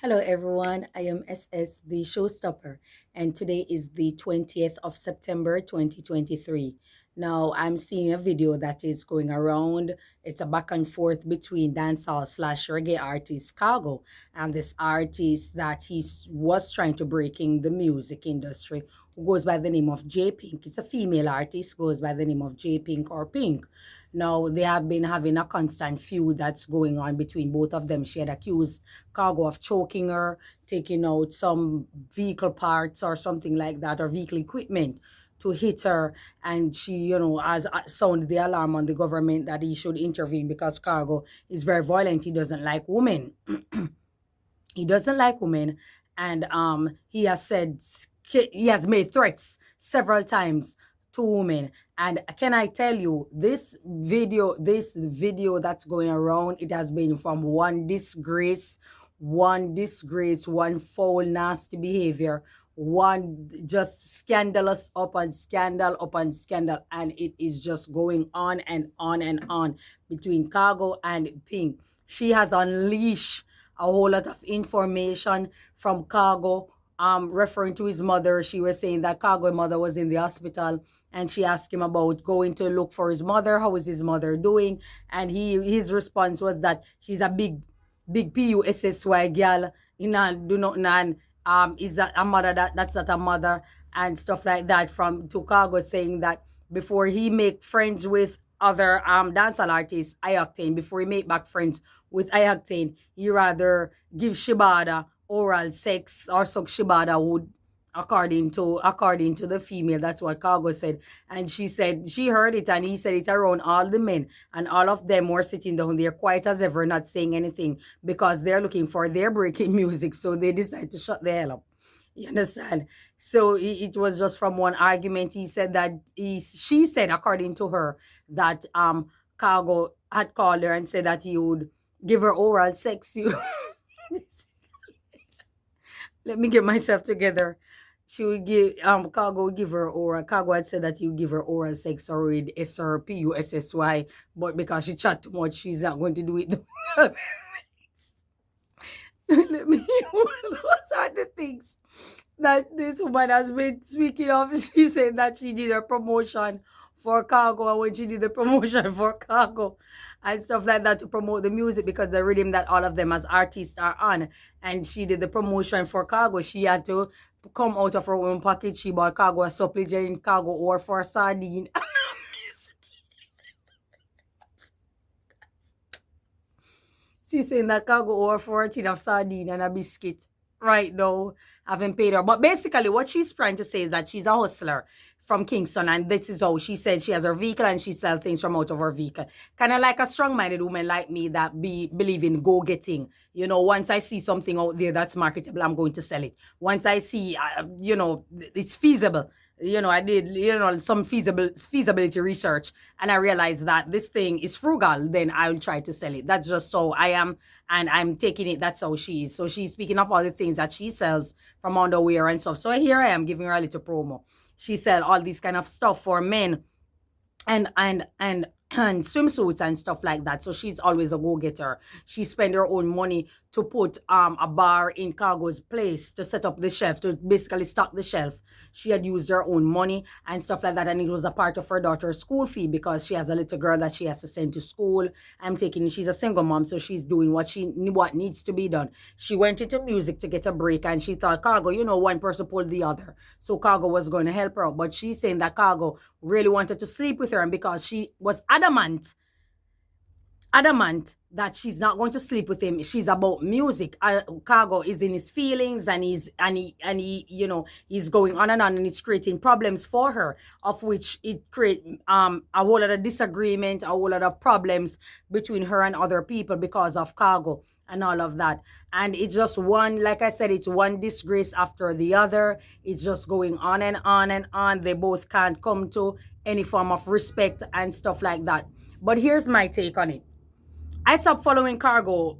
Hello, everyone. I am SS, the showstopper, and today is the 20th of September 2023. Now, I'm seeing a video that is going around. It's a back and forth between dancehall slash reggae artist Khago and this artist that was trying to break in the music industry, who goes by the name of J Pink. It's a female artist, goes by the name of J Pink or Pink. Now, they have been having a constant feud that's going on between both of them. She had accused Cargo of choking her, taking out some vehicle parts or something like that, or vehicle equipment to hit her. And she, has sounded the alarm on the government that he should intervene because Cargo is very violent. He doesn't like women. He doesn't like women. And he has made threats several times to women. And can I tell you, this video that's going around, it has been from one disgrace, one foul, nasty behavior, one just scandalous up and scandal, and it is just going on and on and on between Cargo and Pink. She has unleashed a whole lot of information from Cargo, referring to his mother. She was saying that Cargo's mother was in the hospital, and she asked him about going to look for his mother. How is his mother doing? And his response was that she's a big puxxy gyal. Do not nan. Is that a mother? That's not a mother, and stuff like that. From to Cargo saying that before he make friends with other dancehall artists, Ioctane, before he make back friends with Ioctane, he rather give Shibada oral sex or suck Shibada would, according to the female. That's what Cargo said. And she said she heard it, and he said it around all the men, and all of them were sitting down there quiet as ever, not saying anything, because they're looking for their breaking music. So they decided to shut the hell up. You understand? So it was just from one argument. He said that she said, according to her, that Cargo had called her and said that he would give her oral sex. Let me get myself together. She would give Cargo would give her oral. Cargo had said that he would give her oral sex, or with SRPUSSY, but because she chat too much, she's not going to do it. Let me. What are the things that this woman has been speaking of? She said that she did a promotion for Cargo, and when she did the promotion for Cargo and stuff like that to promote the music, because the rhythm that all of them as artists are on, and she did the promotion for Cargo, she had to come out of her own pocket. She bought Cargo a supplement, Cargo, or for sardine. She's saying that Cargo or 14 of sardine and a biscuit right now. Haven't paid her. But basically, what she's trying to say is that she's a hustler from Kingston, and this is how she said she has her vehicle and she sells things from out of her vehicle. Kind of like a strong-minded woman like me that believe in go-getting. Once I see something out there that's marketable, I'm going to sell it. Once I see, it's feasible. I did, some feasibility research, and I realized that this thing is frugal, then I'll try to sell it. That's just so I am, and I'm taking it. That's how she is. So she's speaking of all the things that she sells from underwear and stuff. So here I am giving her a little promo. She sell all this kind of stuff for men and and swimsuits and stuff like that. So she's always a go-getter. She spend her own money to put a bar in Cargo's place, to set up the shelf, to basically stock the shelf. She had used her own money and stuff like that, and it was a part of her daughter's school fee, because she has a little girl that she has to send to school. She's a single mom, so she's doing what needs to be done. She went into music to get a break, and she thought Cargo, one person pulled the other, so Cargo was going to help her out. But she's saying that Cargo really wanted to sleep with her, and because she was adamant that she's not going to sleep with him. She's about music. Cargo is in his feelings, and he's going on, and it's creating problems for her, of which it create a whole lot of disagreement, a whole lot of problems between her and other people because of Cargo and all of that. And it's just one, like I said, it's one disgrace after the other. It's just going on and on and on. They both can't come to any form of respect and stuff like that. But here's my take on it. I stopped following Cargo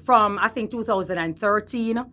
from, I think, 2013.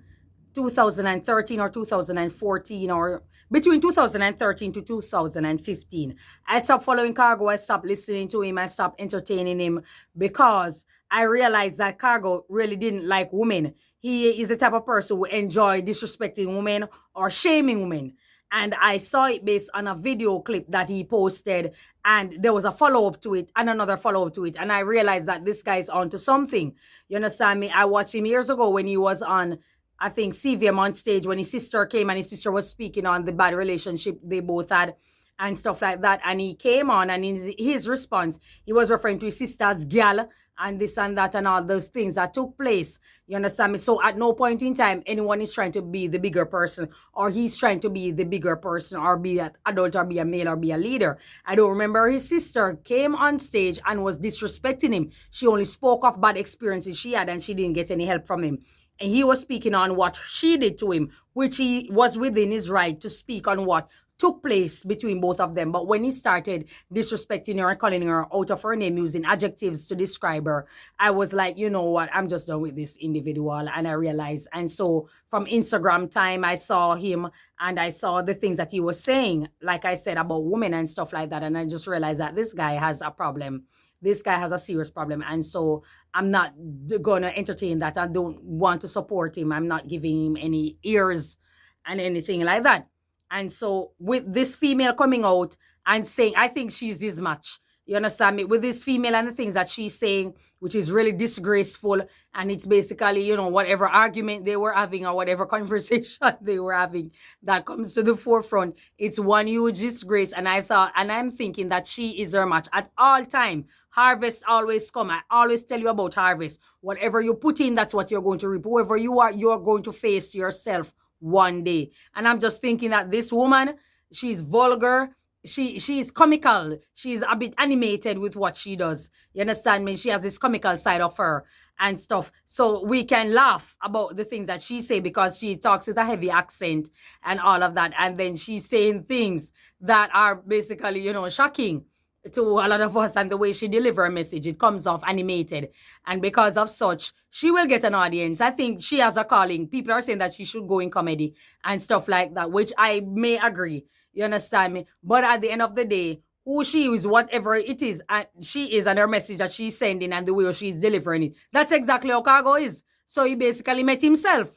2013 or 2014, or between 2013 to 2015. I stopped following Khago. I stopped listening to him. I stopped entertaining him because I realized that Khago really didn't like women. He is the type of person who enjoy disrespecting women or shaming women. And I saw it based on a video clip that he posted, and there was a follow-up to it and another follow-up to it. And I realized that this guy's onto something. You understand me? I watched him years ago when he was on, I think, CVM on stage, when his sister came and his sister was speaking on the bad relationship they both had and stuff like that. And he came on, and in his response, he was referring to his sister's gyal and this and that and all those things that took place. You understand me? So at no point in time, anyone is trying to be the bigger person, or he's trying to be the bigger person, or be an adult, or be a male, or be a leader. I don't remember his sister came on stage and was disrespecting him. She only spoke of bad experiences she had, and she didn't get any help from him. And he was speaking on what she did to him, which he was within his right to speak on what took place between both of them. But when he started disrespecting her and calling her out of her name, using adjectives to describe her, I was like, you know what, I'm just done with this individual. And I realized, and so from Instagram time, I saw him and I saw the things that he was saying, like I said, about women and stuff like that. And I just realized that this guy has a problem. This guy has a serious problem. And so I'm not going to entertain that. I don't want to support him. I'm not giving him any ears and anything like that. And so with this female coming out and saying, I think she's his match. You understand me? With this female and the things that she's saying, which is really disgraceful. And it's basically, you know, whatever argument they were having or whatever conversation they were having that comes to the forefront. It's one huge disgrace. And I'm thinking that she is her match at all time. Harvest always come. I always tell you about harvest. Whatever you put in, that's what you're going to reap. Whoever you are, you're going to face yourself one day. And I'm just thinking that this woman, she's vulgar. She's comical. She's a bit animated with what she does. You understand me? She has this comical side of her and stuff. So we can laugh about the things that she say because she talks with a heavy accent and all of that. And then she's saying things that are basically, you know, shocking to a lot of us, and the way she delivers a message, it comes off animated. And because of such, she will get an audience. I think she has a calling. People are saying that she should go in comedy and stuff like that, which I may agree. You understand me? But at the end of the day, who she is, whatever it is, and she is, and her message that she's sending and the way she's delivering it, that's exactly how Khago is. So he basically met himself.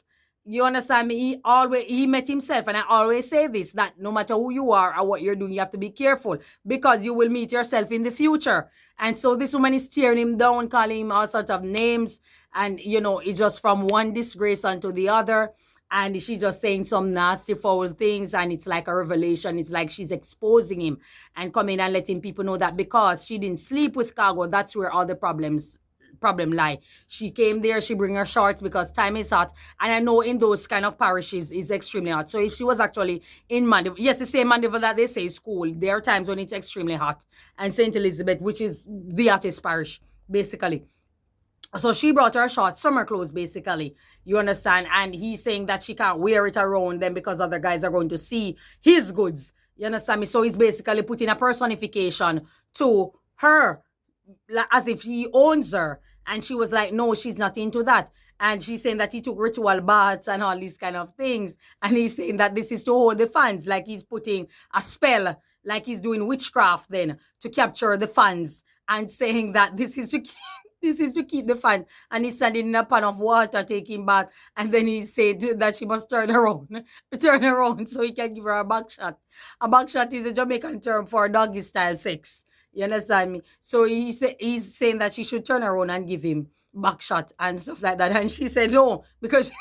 You understand me? He met himself. And I always say this, that no matter who you are or what you're doing, you have to be careful because you will meet yourself in the future. And so this woman is tearing him down, calling him all sorts of names. And, you know, it's just from one disgrace onto the other. And she's just saying some nasty, foul things. And it's like a revelation. It's like she's exposing him and coming and letting people know that because she didn't sleep with Khago, that's where all the problem lie. She came there, she bring her shorts because time is hot. And I know in those kind of parishes is extremely hot. So if she was actually in Mandeville, yes, the same Mandeville that they say is cool. There are times when it's extremely hot. And St. Elizabeth, which is the hottest parish, basically. So she brought her short summer clothes, basically. You understand? And he's saying that she can't wear it around them because other guys are going to see his goods. You understand me? So he's basically putting a personification to her as if he owns her. And she was like, no, she's not into that. And she's saying that he took ritual baths and all these kind of things. And he's saying that this is to hold the fans, like he's putting a spell, like he's doing witchcraft then to capture the fans, and saying that this is to keep the fans. And he's standing in a pan of water, taking bath. And then he said that she must turn around so he can give her a back shot. A back shot is a Jamaican term for doggy style sex. You understand me? So he's saying that she should turn around and give him back shot and stuff like that. And she said no, because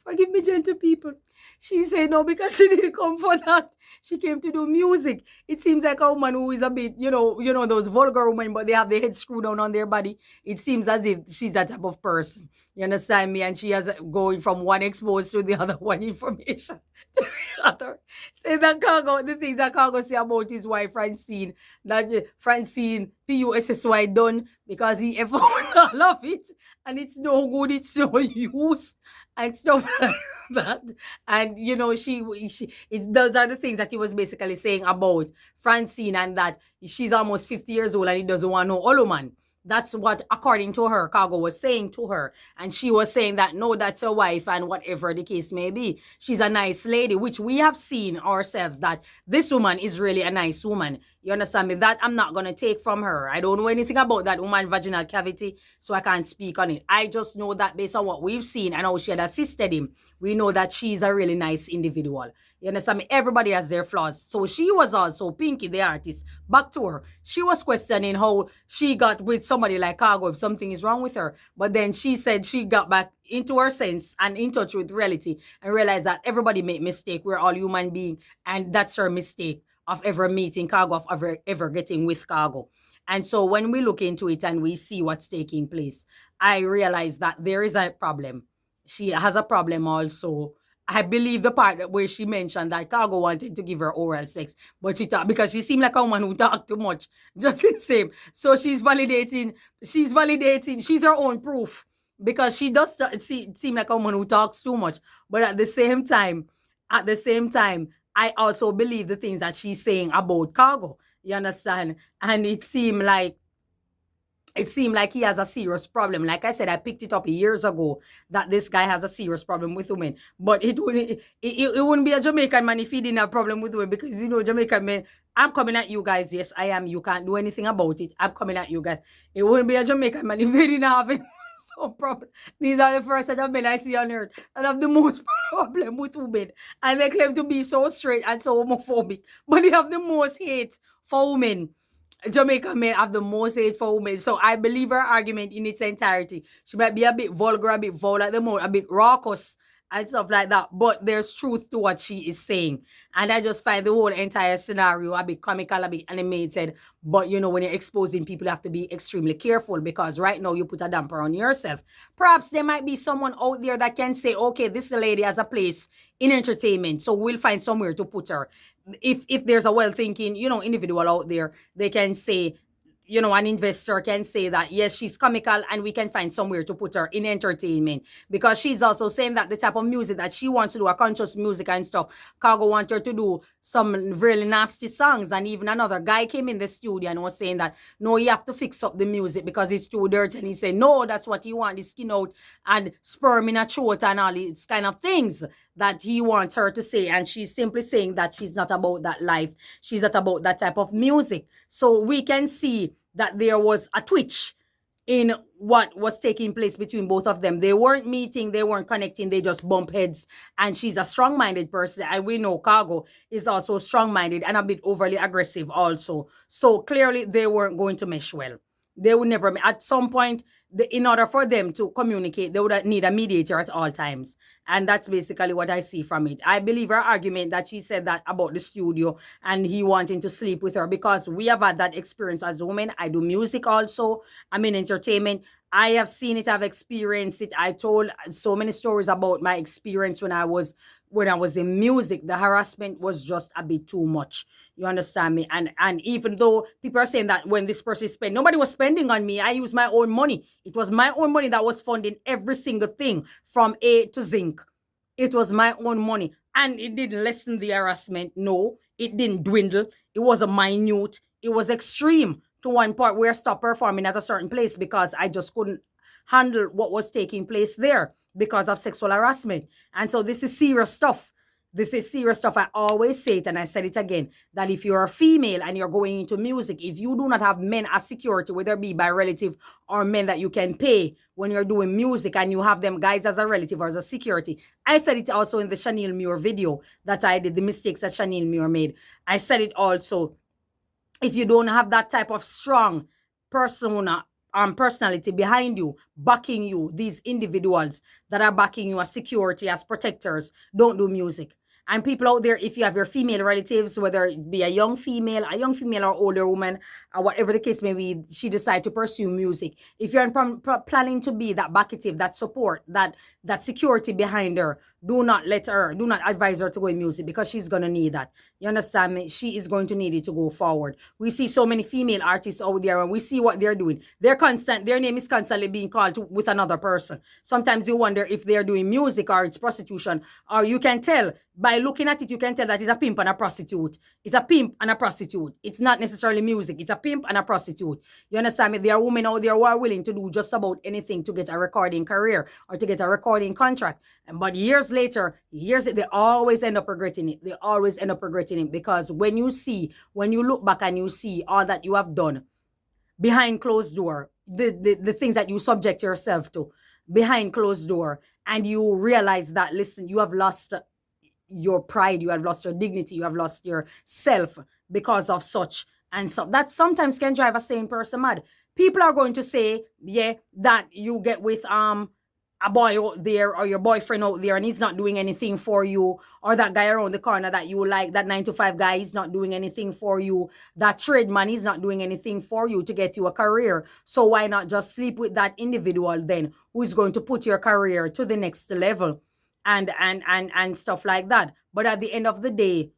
forgive me, gentle people. She said no because she didn't come for that. She came to do music. It seems like a woman who is a bit, you know those vulgar women, but they have their head screwed down on their body. It seems as if she's that type of person. You understand me? And she has going from one exposed to the other one information to the other. Say that Khago, the things that Khago say about his wife Francine, that Francine PUSSY done because he found all of it, and it's no good, it's no use and stuff like that. And you know, those are the things that that he was basically saying about Francine and that she's almost 50 years old and he doesn't want no Oluman. That's what, according to her, Khago was saying to her. And she was saying that, no, that's her wife and whatever the case may be. She's a nice lady, which we have seen ourselves that this woman is really a nice woman. You understand me? That I'm not going to take from her. I don't know anything about that woman's vaginal cavity, so I can't speak on it. I just know that based on what we've seen and how she had assisted him, we know that she's a really nice individual. You understand me? Everybody has their flaws. So she was also, Pinky, the artist, back to her. She was questioning how she got with somebody like Khago if something is wrong with her. But then she said she got back into her sense and in touch with reality and realized that everybody make mistake. We're all human beings. And that's her mistake of ever meeting Khago, of ever getting with Khago. And so when we look into it and we see what's taking place, I realize that there is a problem. She has a problem also. I believe the part where she mentioned that Khago wanted to give her oral sex, but she thought, because she seemed like a woman who talked too much, just the same. So she's validating, she's her own proof, because she does seem like a woman who talks too much. But at the same time, I also believe the things that she's saying about Khago. You understand? And it seemed like he has a serious problem. Like I said, I picked it up years ago that this guy has a serious problem with women. But it wouldn't be a Jamaican man if he didn't have a problem with women, because, Jamaican men, I'm coming at you guys. Yes, I am. You can't do anything about it. I'm coming at you guys. It wouldn't be a Jamaican man if they didn't have it. So problem. These are the first set of men I see on earth that have the most problem with women. And they claim to be so straight and so homophobic. But they have the most hate for women. Jamaican men have the most hate for women. So I believe her argument in its entirety. She might be a bit vulgar, a bit foul at the moment, a bit raucous and stuff like that. But there's truth to what she is saying. And I just find the whole entire scenario a bit comical, a bit animated. But, when you're exposing people, you have to be extremely careful, because right now you put a damper on yourself. Perhaps there might be someone out there that can say, okay, this lady has a place in entertainment, so we'll find somewhere to put her. If there's a well-thinking, individual out there, they can say, an investor can say that, yes, she's comical and we can find somewhere to put her in entertainment, because she's also saying that the type of music that she wants to do, a conscious music and stuff, Khago wants her to do some really nasty songs. And even another guy came in the studio and was saying that, no, you have to fix up the music because it's too dirty. And he said, no, that's what he wants, the skin out and sperm in a throat and all these kind of things that he wants her to say. And she's simply saying that she's not about that life. She's not about that type of music. So we can see that there was a twitch in what was taking place between both of them. They weren't meeting, they weren't connecting, they just bump heads. And she's a strong-minded person. And we know Khago is also strong-minded and a bit overly aggressive also. So clearly they weren't going to mesh well. They would never, at some point, in order for them to communicate, they would need a mediator at all times. And that's basically what I see from it. I believe her argument that she said that about the studio and he wanting to sleep with her, because we have had that experience as women. I do music also. I'm in entertainment. I have seen it. I've experienced it. I told so many stories about my experience when I was in music. The harassment was just a bit too much. You understand me? And even though people are saying that when this person spent, nobody was spending on me. I used my own money. It was my own money that was funding every single thing from A to Zinc. It was my own money. And it didn't lessen the harassment. No, it didn't dwindle. It was a minute. It was extreme to one part where I stopped performing at a certain place because I just couldn't handle what was taking place there because of sexual harassment. And so this is serious stuff. This is serious stuff. I always say it, and I said it again, that if you're a female and you're going into music, if you do not have men as security, whether it be by relative or men that you can pay when you're doing music, and you have them guys as a relative or as a security. I said it also in the Chanel Muir video that I did, the mistakes that Chanel Muir made. I said it also, if you don't have that type of strong persona, personality behind you, backing you, these individuals that are backing you as security, as protectors, don't do music. And people out there, if you have your female relatives, whether it be a young female or older woman, or whatever the case may be, she decide to pursue music. If you're planning to be that backative, that support, that security behind her, do not advise her to go in music, because she's going to need that. You understand me? She is going to need it to go forward. We see so many female artists out there, and we see what they're doing. Their name is constantly being called with another person. Sometimes you wonder if they're doing music or it's prostitution, or you can tell by looking at it, you can tell that it's a pimp and a prostitute. It's a pimp and a prostitute. It's not necessarily music. It's a pimp and a prostitute. You understand me? There are women out there who are willing to do just about anything to get a recording career or to get a recording contract. But years later, they always end up regretting it. They always end up regretting it, because when you look back and you see all that you have done behind closed door, the things that you subject yourself to behind closed door, and you realize that, listen, you have lost your pride, you have lost your dignity, you have lost your self because of such. And so that sometimes can drive a sane person mad. People are going to say, yeah, that you get with a boy out there, or your boyfriend out there, and he's not doing anything for you, or that guy around the corner that you like, that 9-to-5 guy, he's not doing anything for you, that trade man, he's not doing anything for you to get you a career. So why not just sleep with that individual then, who is going to put your career to the next level, and stuff like that. But at the end of the day,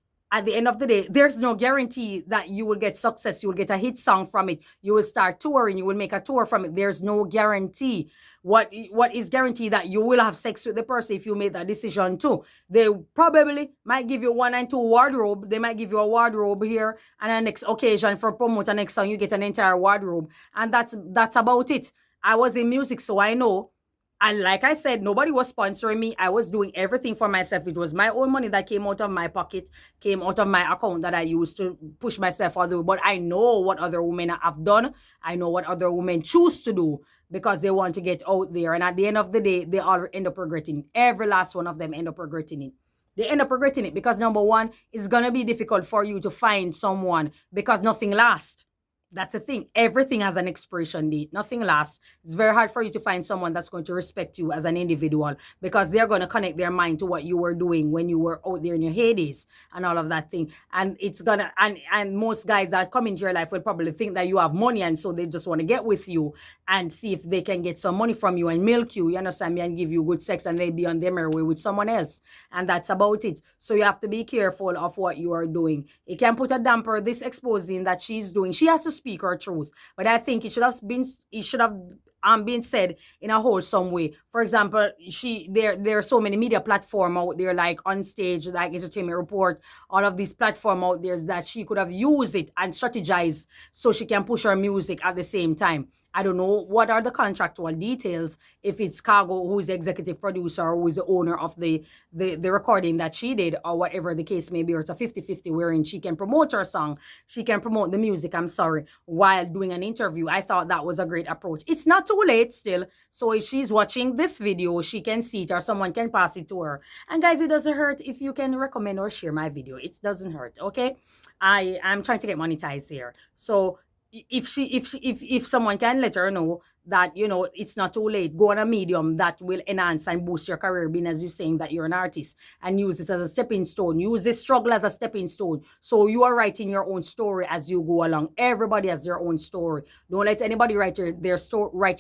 there's no guarantee that you will get success. You will get a hit song from it. You will start touring. You will make a tour from it. There's no guarantee. What is guaranteed that you will have sex with the person if you make that decision too. They probably might give you 1 and 2 wardrobe. They might give you a wardrobe here, and the next occasion for promote a next song, you get an entire wardrobe. And that's about it. I was in music, so I know. And like I said, nobody was sponsoring me. I was doing everything for myself. It was my own money that came out of my pocket, came out of my account that I used to push myself all the way. But I know what other women have done. I know what other women choose to do because they want to get out there. And at the end of the day, they all end up regretting it. Every last one of them end up regretting it. They end up regretting it because, number one, it's going to be difficult for you to find someone because nothing lasts. That's the thing. Everything has an expiration date. Nothing lasts. It's very hard for you to find someone that's going to respect you as an individual because they're going to connect their mind to what you were doing when you were out there in your heydays and all of that thing. And it's gonna, and most guys that come into your life will probably think that you have money, and so they just want to get with you and see if they can get some money from you and milk you, you understand me, and give you good sex, and they be on their merry way with someone else. And that's about it. So you have to be careful of what you are doing. It can put a damper, this exposing that she's doing. She has to speak her truth, but I think it should have been said in a wholesome way. For example, there are so many media platforms out there, like On Stage, like Entertainment Report, all of these platforms out there, that she could have used it and strategized so she can push her music at the same time. I don't know what are the contractual details, if it's Khago, who is the executive producer, or who is the owner of the recording that she did, or whatever the case may be, or it's a 50-50 wherein she can promote her song, she can promote the music, while doing an interview. I thought that was a great approach. It's not too late still, so if she's watching this video, she can see it, or someone can pass it to her. And guys, it doesn't hurt if you can recommend or share my video. It doesn't hurt, okay? I'm trying to get monetized here. So if someone can let her know that, it's not too late, go on a medium that will enhance and boost your career, being as you're saying that you're an artist, and use it as a stepping stone. Use this struggle as a stepping stone. So you are writing your own story as you go along. Everybody has their own story. Don't let anybody write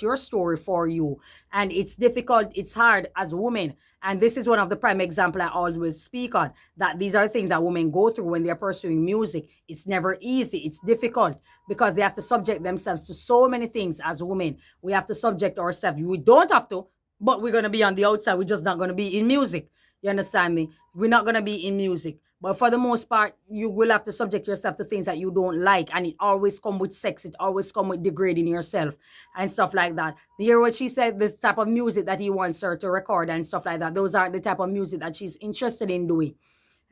your story for you. And it's difficult, it's hard as women. And this is one of the prime examples I always speak on, that these are things that women go through when they're pursuing music. It's never easy. It's difficult because they have to subject themselves to so many things as women. We have to subject ourselves. We don't have to, but we're going to be on the outside. We're just not going to be in music. You understand me? We're not going to be in music. But for the most part, you will have to subject yourself to things that you don't like. And it always comes with sex. It always comes with degrading yourself and stuff like that. You hear what she said? This type of music that he wants her to record and stuff like that. Those aren't the type of music that she's interested in doing.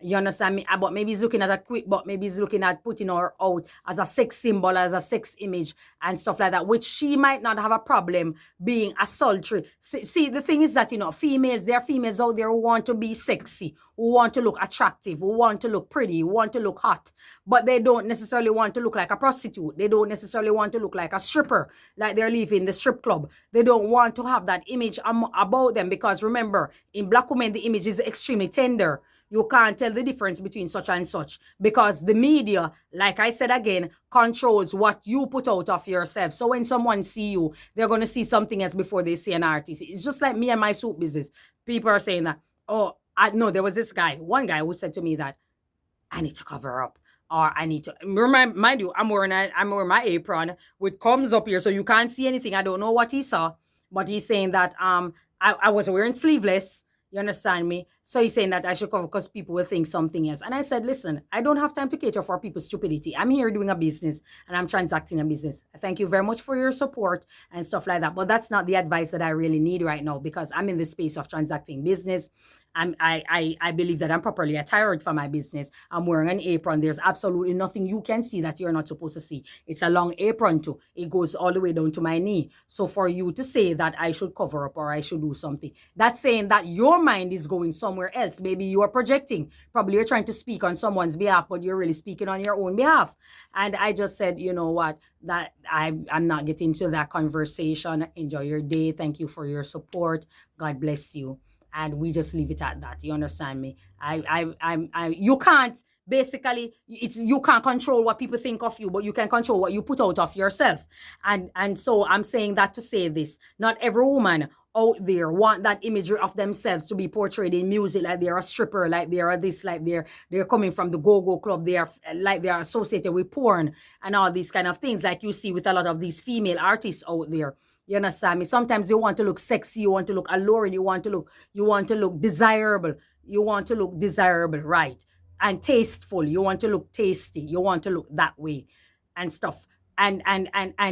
You understand me? But maybe he's looking at a quick, but maybe he's looking at putting her out as a sex symbol, as a sex image and stuff like that, which she might not have a problem being assaultry. See, the thing is that, females, there are females out there who want to be sexy, who want to look attractive, who want to look pretty, who want to look hot, but they don't necessarily want to look like a prostitute. They don't necessarily want to look like a stripper, like they're leaving the strip club. They don't want to have that image about them because, remember, in black women, the image is extremely tender. You can't tell the difference between such and such because the media, like I said again, controls what you put out of yourself. So when someone see you, they're going to see something else before they see an artist. It's just like me and my soup business. People are saying that, oh, No, there was this guy, one guy who said to me that I need to cover up. Or I need to mind you, I'm wearing my apron which comes up here so you can't see anything. I don't know what he saw, but he's saying that I was wearing sleeveless. You understand me? So he's saying that I should cover because people will think something else. And I said, listen, I don't have time to cater for people's stupidity. I'm here doing a business and I'm transacting a business. Thank you very much for your support and stuff like that. But that's not the advice that I really need right now because I'm in the space of transacting business. I believe that I'm properly attired for my business. I'm wearing an apron. There's absolutely nothing you can see that you're not supposed to see. It's a long apron too. It goes all the way down to my knee. So for you to say that I should cover up or I should do something, that's saying that your mind is going somewhere else. Maybe you are projecting. Probably you're trying to speak on someone's behalf, but you're really speaking on your own behalf. And I just said, you know what, that I'm not getting to that conversation. Enjoy your day. Thank you for your support. God bless you. And we just leave it at that. You understand me? You can't basically. It's you can't control what people think of you, but you can control what you put out of yourself. And so I'm saying that to say this: not every woman out there want that imagery of themselves to be portrayed in music like they're a stripper, like they're this, like they're coming from the go-go club, they are like they are associated with porn and all these kind of things, like you see with a lot of these female artists out there. You understand me? Sometimes you want to look sexy, you want to look alluring, you want to look desirable, you want to look desirable, right? And tasteful. You want to look tasty. You want to look that way and stuff. And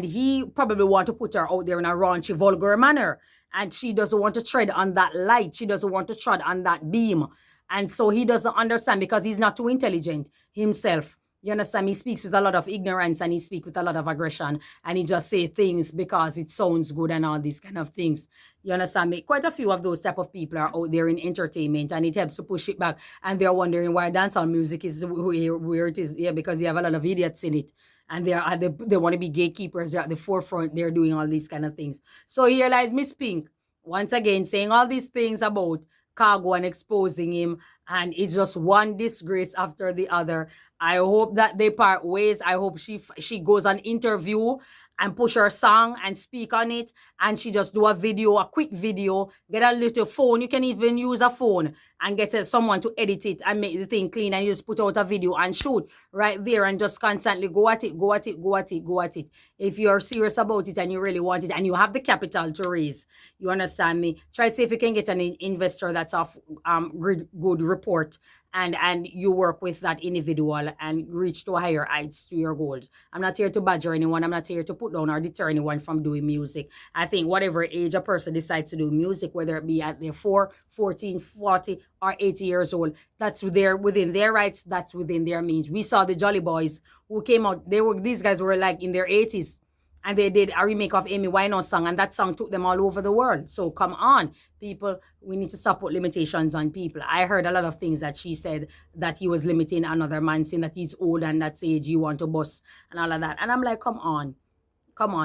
he probably want to put her out there in a raunchy, vulgar manner. And she doesn't want to tread on that light. She doesn't want to tread on that beam. And so he doesn't understand because he's not too intelligent himself. You understand? He speaks with a lot of ignorance and he speaks with a lot of aggression and he just say things because it sounds good and all these kind of things. You understand me? Quite a few of those type of people are out there in entertainment and it helps to push it back. And they're wondering why dancehall music is where it is. Yeah, because you have a lot of idiots in it. And they want to be gatekeepers. They're at the forefront. They're doing all these kind of things. So here lies Miss Pink, once again, saying all these things about Khago and exposing him. And it's just one disgrace after the other. I hope that they part ways. I hope she goes on interview and push her song and speak on it. And she just do a video, a quick video, get a little phone. You can even use a phone and get someone to edit it and make the thing clean. And you just put out a video and shoot right there and just constantly go at it, go at it, go at it, go at it. If you're serious about it and you really want it and you have the capital to raise, you understand me? Try to see if you can get an investor that's of good report and you work with that individual and reach to higher heights to your goals. I'm not here to badger anyone. I'm not here to put down or deter anyone from doing music. I think whatever age a person decides to do music, whether it be at their 4, 14, 40, or 80 years old, that's within their rights, that's within their means. We saw the Jolly Boys who came out, these guys were like in their 80s. And they did a remake of Amy Winehouse song, and that song took them all over the world. So come on, people, we need to stop put limitations on people. I heard a lot of things that she said that he was limiting another man, saying that he's old and that's age you want to bust and all of that. And I'm like, come on,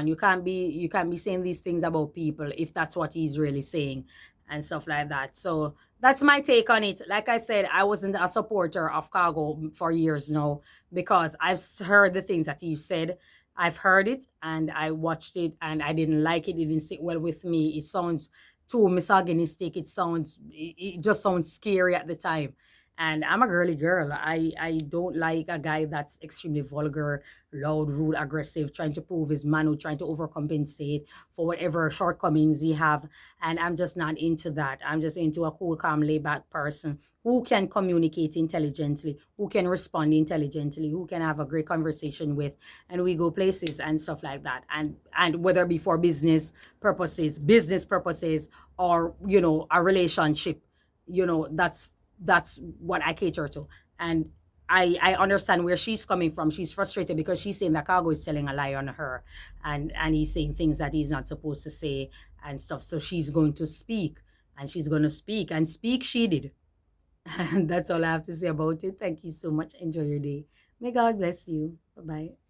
you can't be saying these things about people if that's what he's really saying and stuff like that. So that's my take on it. Like I said, I wasn't a supporter of Khago for years now because I've heard the things that he said. I've heard it and I watched it and I didn't like it. It didn't sit well with me. It sounds too misogynistic. It just sounds scary at the time. And I'm a girly girl. I don't like a guy that's extremely vulgar, loud, rude, aggressive, trying to prove his manhood, trying to overcompensate for whatever shortcomings he have. And I'm just not into that. I'm just into a cool, calm, laid-back person who can communicate intelligently, who can respond intelligently, who can have a great conversation with, and we go places and stuff like that. And whether it be for business purposes, or, a relationship, that's what I cater to. And I understand where she's coming from. She's frustrated because she's saying that Khago is telling a lie on her and he's saying things that he's not supposed to say and stuff. So she's going to speak and she's going to speak and speak she did. And that's all I have to say about it. Thank you so much. Enjoy your day. May God bless you. Bye-bye.